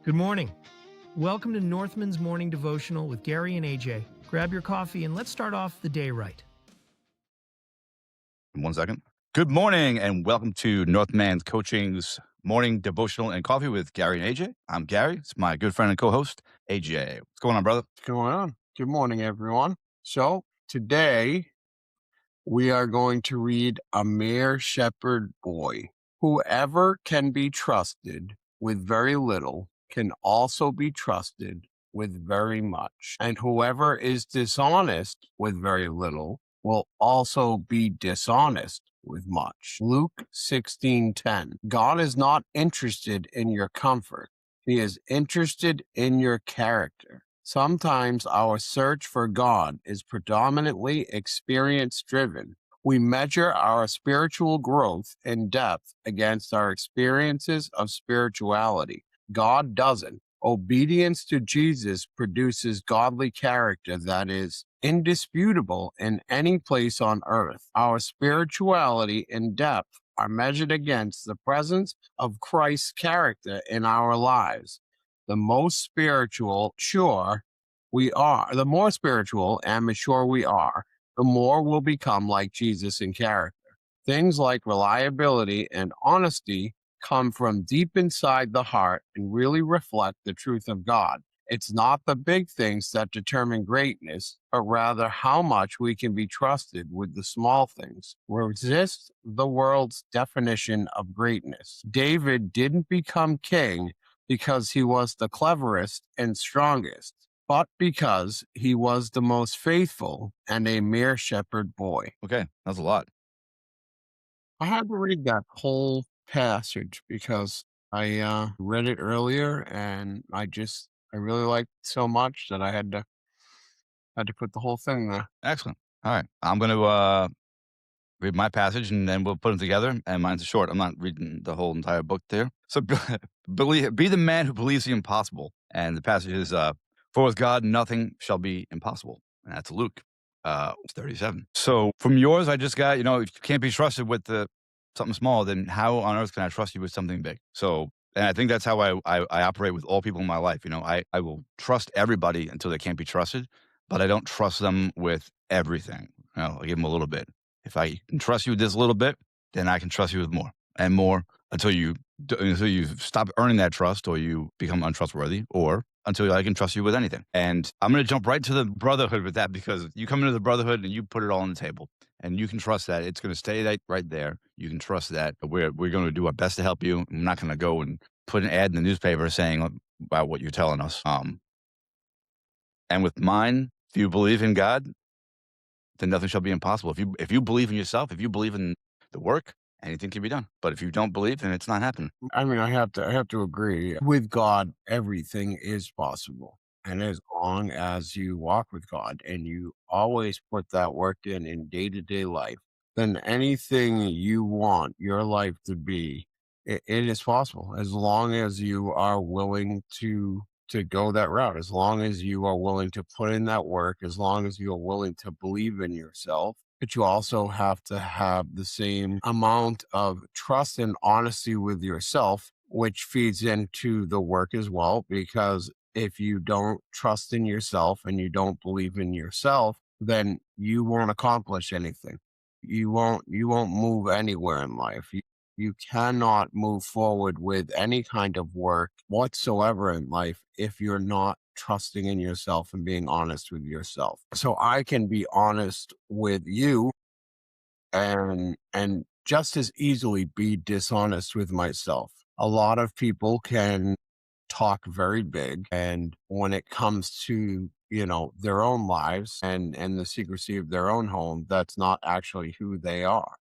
Good morning. Welcome to Northman's Morning Devotional with Gary and AJ. Grab your coffee and let's start off the day right. 1 second. Good morning and welcome to Northman's Coaching's Morning Devotional and Coffee with Gary and AJ. I'm Gary. It's my good friend and co-host, AJ. What's going on, brother? What's going on? Good morning, everyone. So today we are going to read A Mere Shepherd Boy. Whoever can be trusted with very little can also be trusted with very much. And whoever is dishonest with very little will also be dishonest with much. Luke 16:10. God is not interested in your comfort. He is interested in your character. Sometimes our search for God is predominantly experience-driven. We measure our spiritual growth and depth against our experiences of spirituality. God doesn't. Obedience to Jesus produces godly character that is indisputable in any place on earth. Our spirituality and depth are measured against the presence of Christ's character in our lives. The more spiritual and mature we are, the more we'll become like Jesus in character. Things like reliability and honesty come from deep inside the heart and really reflect the truth of God. It's not the big things that determine greatness, but rather how much we can be trusted with the small things. Resist the world's definition of greatness. David didn't become king because he was the cleverest and strongest, but because he was the most faithful and a mere shepherd boy. Okay, that's a lot. I had to read that whole passage because I read it earlier and I really liked it so much that I had to put the whole thing there. Excellent. All right. I'm going to read my passage and then we'll put them together. And mine's short. I'm not reading the whole entire book there. So be the man who believes the impossible. And the passage is, for with God, nothing shall be impossible. And that's Luke 37. So from yours, I just got, if you can't be trusted with something small, then how on earth can I trust you with something big? So, and I think that's how I operate with all people in my life. I will trust everybody until they can't be trusted, but I don't trust them with everything. I give them a little bit. If I can trust you with this little bit, then I can trust you with more and more until you stop earning that trust or you become untrustworthy, or until I can trust you with anything. And I'm going to jump right to the brotherhood with that, because you come into the brotherhood and you put it all on the table and you can trust that it's going to stay right there. You can trust that we're going to do our best to help you. I'm not going to go and put an ad in the newspaper saying about what you're telling us. And with mine, if you believe in God, then nothing shall be impossible. If you believe in yourself, if you believe in the work, anything can be done. But if you don't believe, then it's not happening. I mean, I have to agree. With God, everything is possible. And as long as you walk with God and you always put that work in day-to-day life, then anything you want your life to be, it is possible. As long as you are willing to go that route, as long as you are willing to put in that work, as long as you are willing to believe in yourself. But you also have to have the same amount of trust and honesty with yourself, which feeds into the work as well. Because if you don't trust in yourself and you don't believe in yourself, then you won't accomplish anything. You won't move anywhere in life. You cannot move forward with any kind of work whatsoever in life if you're not trusting in yourself and being honest with yourself. So I can be honest with you and just as easily be dishonest with myself. A lot of people can talk very big, and when it comes to their own lives and the secrecy of their own home, that's not actually who they are.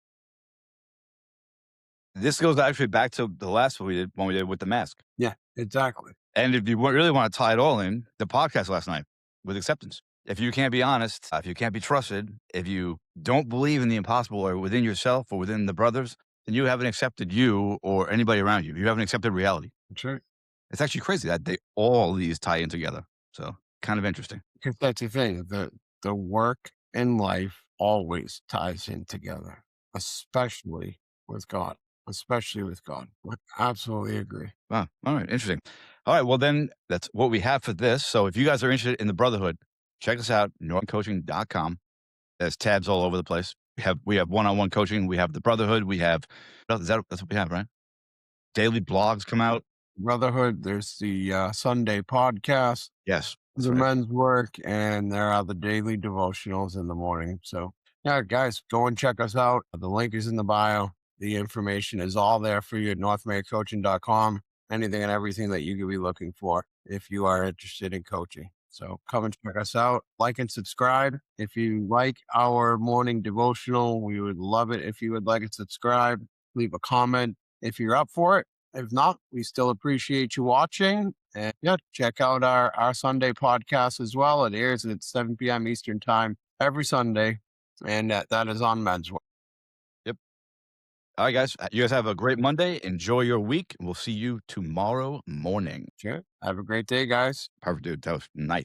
This goes actually back to the last one we did with the mask. Yeah, exactly. And if you really want to tie it all in, the podcast last night with acceptance. If you can't be honest, if you can't be trusted, if you don't believe in the impossible or within yourself or within the brothers, then you haven't accepted you or anybody around you. You haven't accepted reality. That's right. It's actually crazy that all these tie in together. So kind of interesting. Because that's the thing, the work in life always ties in together, especially with God. especially with God. I absolutely agree. Wow. All right. Interesting. All right. Well, then that's what we have for this. So if you guys are interested in the Brotherhood, check us out, nortoncoaching.com. There's tabs all over the place. We have one-on-one coaching. We have the Brotherhood. We have, that's what we have, right? Daily blogs come out. Brotherhood, there's the Sunday podcast, Yes. That's the right. men's work, and there are the daily devotionals in the morning. So, yeah, guys, go and check us out. The link is in the bio. The information is all there for you at northmayorcoaching.com. Anything and everything that you could be looking for if you are interested in coaching. So come and check us out. Like and subscribe. If you like our morning devotional, we would love it if you would like and subscribe. Leave a comment if you're up for it. If not, we still appreciate you watching. And yeah, check out our Sunday podcast as well. It airs at 7 p.m. Eastern Time every Sunday. And that is on Men's Work. Yep. All right, guys. You guys have a great Monday. Enjoy your week. We'll see you tomorrow morning. Sure. Have a great day, guys. Perfect, dude. That was nice.